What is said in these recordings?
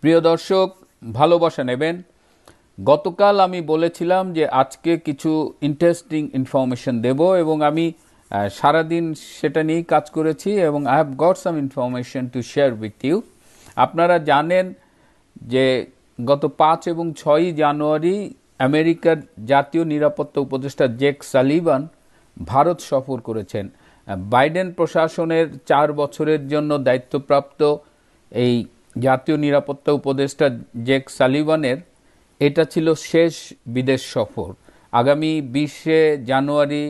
প্রিয় দর্শক, ভালোবাসা নেবেন। গতকাল আমি বলেছিলাম যে আজকে কিছু ইন্টারেস্টিং ইনফরমেশন দেব এবং আমি সারাদিন সেটা নিয়েই কাজ করেছি এবং I have got some information to share with you. আপনারা জানেন যে গত 5 এবং 6 জানুয়ারি আমেরিকার জাতীয় নিরাপত্তা উপদেষ্টা জেক সালিভান ভারত সফর করেছেন। বাইডেন প্রশাসনের 4 বছরের জন্য দায়িত্বপ্রাপ্ত এই জাতীয় নিরাপত্তা উপদেষ্টা জেক সালিভানের এটা ছিল শেষ বিদেশ সফর। আগামী 20 জানুয়ারি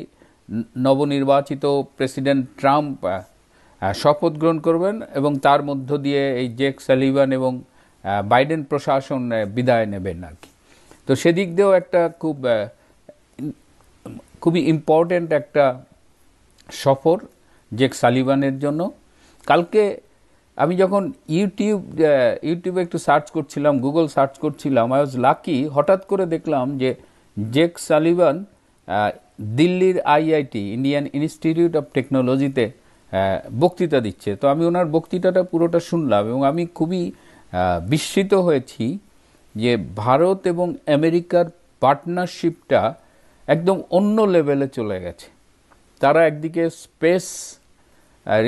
নবনির্বাচিত প্রেসিডেন্ট ট্রাম্প শপথ গ্রহণ করবেন এবং তার মধ্য দিয়ে এই জেক সালিভান এবং বাইডেন প্রশাসন বিদায় নেবেন আর কি। তো সেদিক দিয়েও একটা খুবই ইম্পর্টেন্ট একটা সফর জেক সালিভানের জন্য। কালকে আমি যখন ইউটিউবে একটু সার্চ করছিলাম, গুগল সার্চ করছিলাম, আই ওয়াজ লাকি, হঠাৎ করে দেখলাম যে জেক সালিভান দিল্লির আইআইটি ইন্ডিয়ান ইনস্টিটিউট অফ টেকনোলজিতে বক্তৃতা দিচ্ছে। তো আমি ওনার বক্তৃতাটা পুরোটা শুনলাম এবং আমি খুবই বিস্মিত হয়েছি যে ভারত এবং আমেরিকার পার্টনারশিপটা একদম অন্য লেভেলে চলে গেছে। তারা একদিকে স্পেস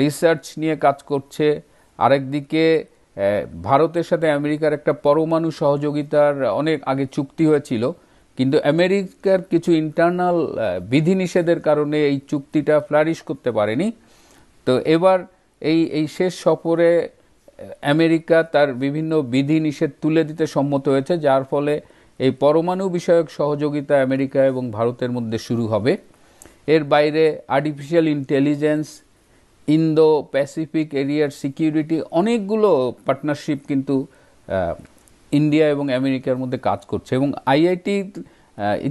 রিসার্চ নিয়ে কাজ করছে, আরেকদিকে ভারতের সাথে আমেরিকার একটা পরমাণু সহযোগিতার অনেক আগে চুক্তি হয়েছিল, কিন্তু আমেরিকার কিছু ইন্টারনাল বিধিনিষেধের কারণে এই চুক্তিটা ফ্লারিশ করতে পারেনি। তো এবার এই শেষ সফরে আমেরিকা তার বিভিন্ন বিধিনিষেধ তুলে দিতে সম্মত হয়েছে, যার ফলে এই পরমাণু বিষয়ক সহযোগিতা আমেরিকা এবং ভারতের মধ্যে শুরু হবে। এর বাইরে আর্টিফিশিয়াল ইন্টেলিজেন্স, ইন্দো প্যাসিফিক এরিয়ার সিকিউরিটি, অনেকগুলো পার্টনারশিপ কিন্তু ইন্ডিয়া এবং আমেরিকার মধ্যে কাজ করছে। এবং আইআইটির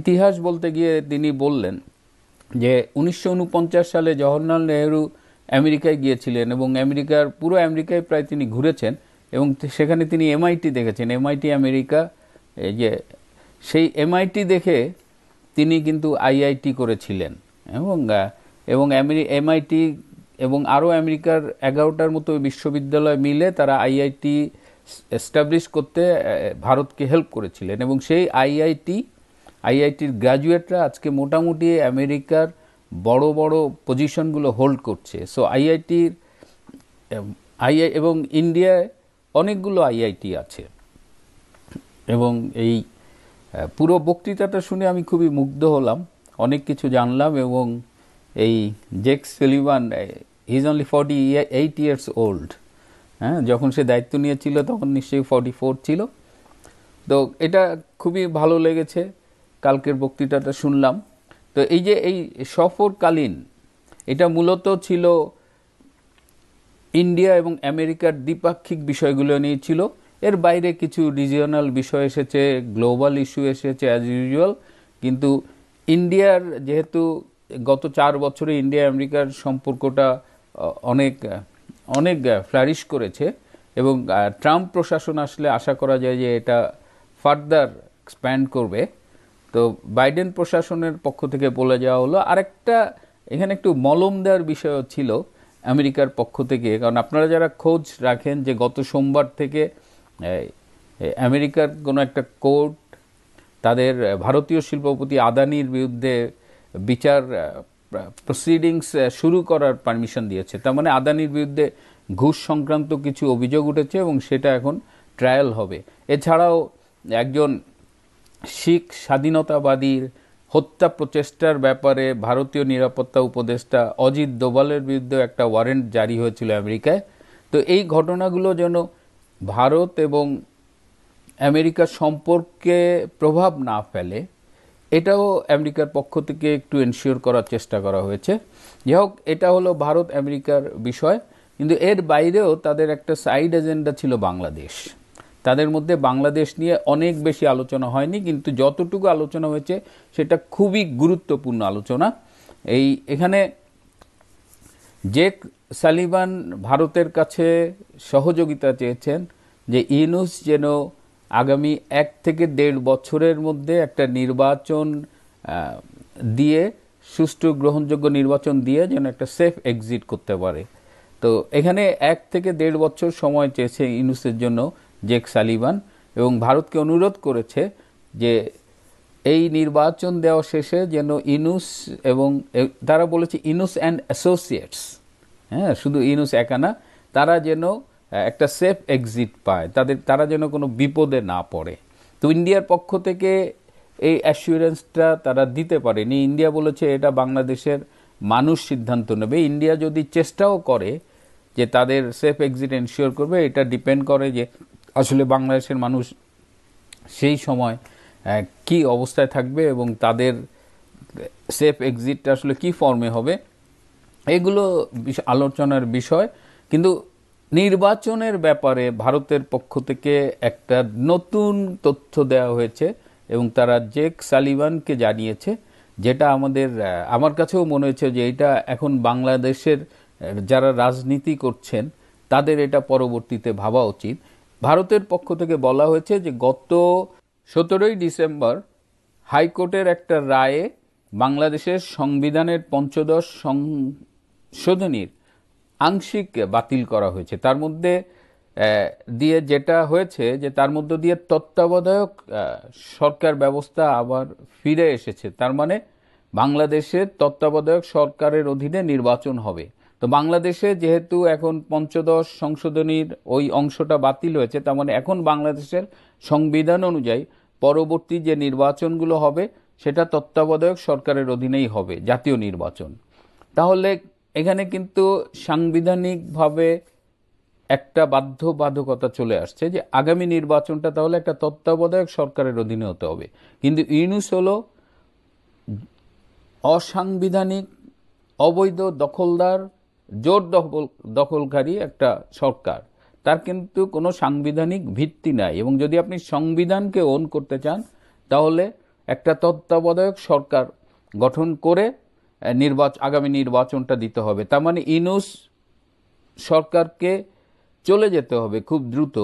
ইতিহাস বলতে গিয়ে তিনি বললেন যে 1949 সালে জওহরলাল নেহরু আমেরিকায় গিয়েছিলেন এবং পুরো আমেরিকায় প্রায় তিনি ঘুরেছেন এবং সেখানে তিনি এমআইটি দেখেছেন। এমআইটি আমেরিকা, এই যে সেই এমআইটি দেখে তিনি কিন্তু আইআইটি করেছিলেন এবং এমআইটি এবং আরও আমেরিকার 11টার মতো বিশ্ববিদ্যালয় মিলে তারা আইআইটি এস্টাবলিশ করতে ভারতকে হেল্প করেছিলেন এবং সেই আইআইটির গ্র্যাজুয়েটরা আজকে মোটামুটি আমেরিকার বড় বড় পজিশনগুলো হোল্ড করছে। সো এবং ইন্ডিয়ায় অনেকগুলো আইআইটি আছে এবং এই পুরো বক্তৃতাটা শুনে আমি খুবই মুগ্ধ হলাম, অনেক কিছু জানলাম। এবং এই Jake Sullivan, he is only 48 years old. হ্যাঁ, যখন সে দায়িত্ব নিয়েছিল তখন নিশ্চয়ই 44 ছিল। তো এটা খুবই ভালো লেগেছে, কালকের বক্তৃতাটা শুনলাম। তো এই সফরকালীন এটা মূলত ছিল ইন্ডিয়া এবং আমেরিকার দ্বিপাক্ষিক বিষয়গুলো নিয়ে ছিল। এর বাইরে কিছু রিজিওনাল বিষয় এসেছে, গ্লোবাল ইস্যু এসেছে অ্যাজ ইউজুয়াল। কিন্তু ইন্ডিয়ার যেহেতু গত 4 বছরে ইন্ডিয়া আমেরিকার সম্পর্কটা অনেক ফ্লারিশ করেছে এবং ট্রাম্প প্রশাসন আসলে আশা করা যায় যে এটা ফার্দার এক্সপ্যান্ড করবে। তো বাইডেন প্রশাসনের পক্ষ থেকে বলে যাওয়া হলো। আরেকটা এখানে একটু মলম দেওয়ার বিষয়ও ছিল আমেরিকার পক্ষ থেকে, কারণ আপনারা যারা খোঁজ রাখেন যে গত সোমবার থেকে আমেরিকার কোনো একটা কোর্ট তাদের ভারতীয় শিল্পপতি আদানির বিরুদ্ধে বিচার প্রসিডিংস শুরু করার পারমিশন দিয়েছে। তার মানে আদানির বিরুদ্ধে ঘুষ সংক্রান্ত কিছু অভিযোগ উঠেছে এবং সেটা এখন ট্রায়াল হবে। এছাড়াও একজন শিখ স্বাধীনতাবাদীর হত্যা প্রচেষ্টার ব্যাপারে ভারতীয় নিরাপত্তা উপদেষ্টা অজিত দোভালের বিরুদ্ধে একটা ওয়ারেন্ট জারি হয়েছিল আমেরিকায়। তো এই ঘটনাগুলো যেন ভারত এবং আমেরিকার সম্পর্কে প্রভাব না ফেলে, এটাও আমেরিকার পক্ষ থেকে একটু এনশিওর করার চেষ্টা করা হয়েছে। যাই হোক, এটা হলো ভারত আমেরিকার বিষয়। কিন্তু এর বাইরেও তাদের একটা সাইড এজেন্ডা ছিল বাংলাদেশ। তাদের মধ্যে বাংলাদেশ নিয়ে অনেক বেশি আলোচনা হয়নি, কিন্তু যতটুকু আলোচনা হয়েছে সেটা খুবই গুরুত্বপূর্ণ আলোচনা। এখানে জেক সালিভান ভারতের কাছে সহযোগিতা চেয়েছেন যে ইউনূস যেন আগামী 1 থেকে 1.5 বছরের মধ্যে একটা নির্বাচন দিয়ে, সুষ্ঠু গ্রহণযোগ্য নির্বাচন দিয়ে যেন একটা সেফ এক্সিট করতে পারে। তো এখানে 1 থেকে 1.5 বছর সময় চেয়েছে ইউনূসের জন্য জেক সালিভান, এবং ভারতকে অনুরোধ করেছে যে এই নির্বাচন দেওয়া শেষে যেন ইনুস এবং তারা বলেছে ইনুস অ্যান্ড অ্যাসোসিয়েটস, হ্যাঁ, শুধু ইনুস একা না, তারা যেন একটা সেফ এক্সিট পায়, তারা যেন কোনো বিপদে না পড়ে। তো ইন্ডিয়ার পক্ষ থেকে এই অ্যাসিউরেন্সটা তারা দিতে পারেনি। ইন্ডিয়া বলেছে এটা বাংলাদেশের মানুষ সিদ্ধান্ত নেবে। ইন্ডিয়া যদি চেষ্টাও করে যে তাদের সেফ এক্সিট এনশিওর করবে, এটা ডিপেন্ড করে যে আসলে বাংলাদেশের মানুষ সেই সময় কি অবস্থায় থাকবে এবং তাদের সেফ এক্সিটটা আসলে কি ফর্মে হবে, এগুলো আলোচনার বিষয়। কিন্তু নির্বাচনের ব্যাপারে ভারতের পক্ষ থেকে একটা নতুন তথ্য দেওয়া হয়েছে এবং তারা জেক সালিভানকে জানিয়েছে, যেটা আমার কাছেও মনে হয়েছে যে এটা এখন বাংলাদেশের যারা রাজনীতি করছেন তাদের এটা পরবর্তীতে ভাবা উচিত। ভারতের পক্ষ থেকে বলা হয়েছে যে গত 17ই ডিসেম্বর হাইকোর্টের একটা রায়ে বাংলাদেশের সংবিধানের ৫ম সংশোধনীর আংশিক বাতিল করা হয়েছে। তার মধ্যে দিয়ে যেটা হয়েছে যে তার মধ্য দিয়ে তত্ত্বাবধায়ক সরকার ব্যবস্থা আবার ফিরে এসেছে। তার মানে বাংলাদেশের তত্ত্বাবধায়ক সরকারের অধীনে নির্বাচন হবে। তো বাংলাদেশে যেহেতু এখন ৫ম সংশোধনীর ওই অংশটা বাতিল হয়েছে, তার মানে এখন বাংলাদেশের সংবিধান অনুযায়ী পরবর্তী যে নির্বাচনগুলো হবে সেটা তত্ত্বাবধায়ক সরকারের অধীনেই হবে, জাতীয় নির্বাচন। তাহলে এখানে কিন্তু সাংবিধানিকভাবে একটা বাধ্যবাধকতা চলে আসছে যে আগামী নির্বাচনটা তাহলে একটা তত্ত্বাবধায়ক সরকারের অধীনে হতে হবে। কিন্তু ইউনূস হলো অসাংবিধানিক, অবৈধ, দখলদার, জোর দখলকারী একটা সরকার। তার কিন্তু কোনো সাংবিধানিক ভিত্তি নাই, এবং যদি আপনি সংবিধানকে ওন করতে চান তাহলে একটা তত্ত্বাবধায়ক সরকার গঠন করে আগামী নির্বাচনটা দিতে হবে। তার মানে ইউনূস সরকারকে চলে যেতে হবে খুব দ্রুত,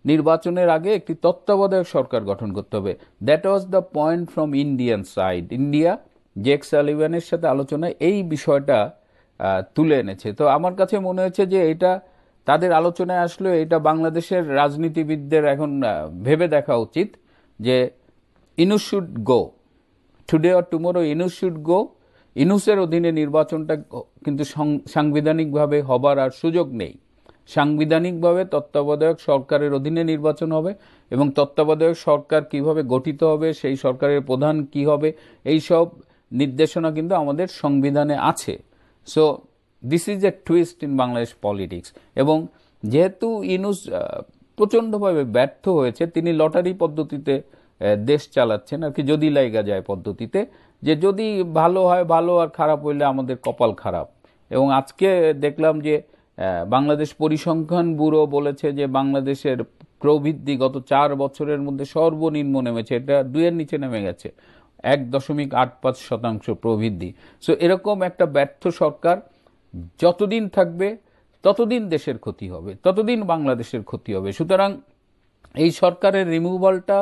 নির্বাচনের আগে একটি তত্ত্বাবধায়ক সরকার গঠন করতে হবে। That was the point from Indian side. India Jake সালিভানের সাথে আলোচনায় এই বিষয়টা তুলে এনেছে। তো আমার কাছে মনে হয়েছে যে এটা তাদের আলোচনায় আসলে এটা বাংলাদেশের রাজনীতিবিদদের এখন ভেবে দেখা উচিত যে Yunus should go, today or tomorrow Yunus should go. ইউনূসের অধীনে নির্বাচনটা কিন্তু সাংবিধানিকভাবে হবার আর সুযোগ নেই। সাংবিধানিকভাবে তত্ত্বাবধায়ক সরকারের অধীনে নির্বাচন হবে, এবং তত্ত্বাবধায়ক সরকার কিভাবে গঠিত হবে, সেই সরকারের প্রধান কি হবে, এই সব নির্দেশনা কিন্তু আমাদের সংবিধানে আছে। So this is a twist in Bangladesh politics. এবং যেহেতু ইউনূস প্রচণ্ডভাবে ব্যর্থ হয়েছে, তিনি লটারি পদ্ধতিতে দেশ চালাচ্ছেন আর কি, যদি লাইগা যায় পদ্ধতিতে, যে যদি ভালো হয় ভালো, আর খারাপ হইলে আমাদের কপাল খারাপ। এবং আজকে দেখলাম যে বাংলাদেশ পরিসংখ্যান ব্যুরো বলেছে যে বাংলাদেশের প্রবৃদ্ধি গত 4 বছরের মধ্যে সর্বনিম্ন নেমেছে, এটা 2-এর নিচে নেমে গেছে, 1.85% প্রবৃদ্ধি। সো এরকম একটা ব্যর্থ সরকার যতদিন থাকবে ততদিন দেশের ক্ষতি হবে, ততদিন বাংলাদেশের ক্ষতি হবে। সুতরাং এই সরকারের রিমুভালটা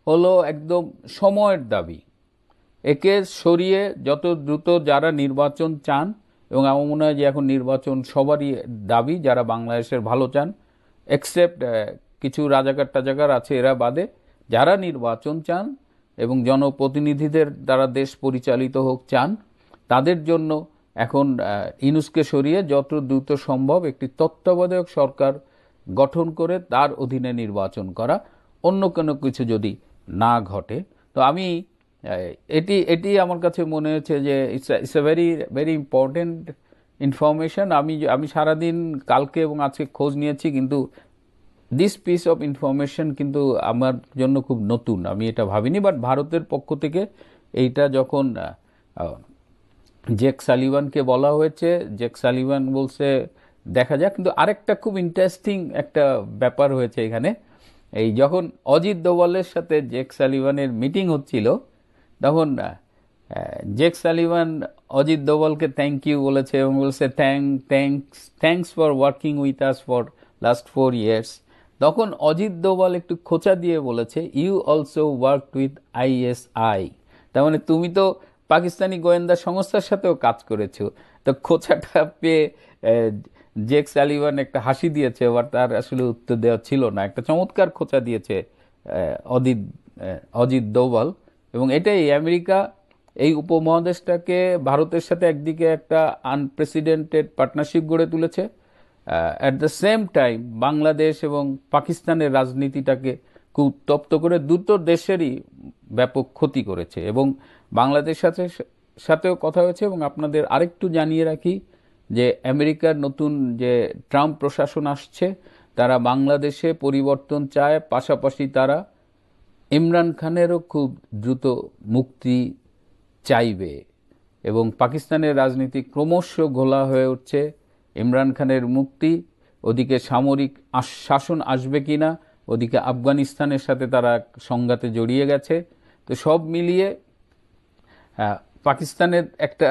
হলো একদম সময়ের দাবি। একে সরিয়ে যত দ্রুত যারা নির্বাচন চান, এবং আমার মনে হয় যে এখন নির্বাচন সবারই দাবি যারা বাংলাদেশের ভালো চান, এক্সেপ্ট কিছু রাজাকার আছে এরা বাদে, যারা নির্বাচন চান এবং জনপ্রতিনিধিদের দ্বারা দেশ পরিচালিত হোক চান, তাদের জন্য এখন ইউনূসকে সরিয়ে যত দ্রুত সম্ভব একটি তত্ত্বাবধায়ক সরকার গঠন করে তার অধীনে নির্বাচন করা, অন্য কোনো কিছু যদি না ঘটে। তো আমি এটি আমার কাছে মনে হচ্ছে যে it's a very very important information. আমি সারাদিন কালকে এবং আজকে খোঁজ নিয়েছি, কিন্তু দিস পিস অফ ইনফরমেশন কিন্তু আমার জন্য খুব নতুন, আমি এটা ভাবিনি। বাট ভারতের পক্ষ থেকে এইটা যখন জেক সালিভানকে বলা হয়েছে, জেক সালিভান বলছে দেখা যাক। কিন্তু আরেকটা খুব ইন্টারেস্টিং একটা ব্যাপার হয়েছে এখানে, এই যখন অজিত দোভালের সাথে জেক সালিভানের মিটিং হচ্ছিল, তখন জেক সালিভান অজিত দোভালকে থ্যাংক ইউ বলেছে এবং বলছে thanks for working with us for last 4 years। তখন অজিত দোভাল একটু খোঁচা দিয়ে বলেছে you also work with ISI। তার মানে তুমি তো পাকিস্তানি গোয়েন্দা সংস্থার সাথেও কাজ করেছো। তো খোঁচাটা পেয়ে জেক সালিভান একটা হাসি দিয়েছে, এবার তার আসলে উত্তর দেওয়া ছিল না, একটা চমৎকার খোঁচা দিয়েছে অজিত দোভাল। এবং এটাই আমেরিকা এই উপমহাদেশটাকে ভারতের সাথে একদিকে একটা আনপ্রেসিডেন্টেড পার্টনারশিপ গড়ে তুলেছে, at the same time Bangladesh এবং পাকিস্তানের রাজনীতিটাকে খুব উত্তপ্ত করে দুটো দেশেরই ব্যাপক ক্ষতি করেছে। এবং বাংলাদেশ সাথেও কথা হয়েছে। এবং আপনাদের আরেকটু জানিয়ে রাখি যে আমেরিকার নতুন যে ট্রাম্প প্রশাসন আসছে, তারা বাংলাদেশে পরিবর্তন চায়, পাশাপাশি তারা ইমরান খানেরও খুব দ্রুত মুক্তি চাইবে। এবং পাকিস্তানের রাজনীতি ক্রমশ ঘোলা হয়ে উঠছে। ইমরান খানের মুক্তি, ওদিকে সামরিক শাসন আসবে কিনা, ওদিকে আফগানিস্তানের সাথে তারা সংঘাতে জড়িয়ে গেছে। তো সব মিলিয়ে পাকিস্তানের একটা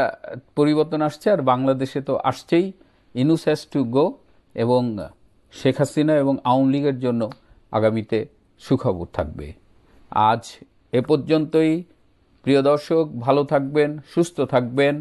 পরিবর্তন আসছে, আর বাংলাদেশে তো আসছেই। ইনুস হ্যাজ টু গো, এবং শেখ হাসিনা এবং আওয়ামী লীগের জন্য আগামীতে সুখবর থাকবে। আজ এ পর্যন্তই। প্রিয় দর্শক, ভালো থাকবেন, সুস্থ থাকবেন।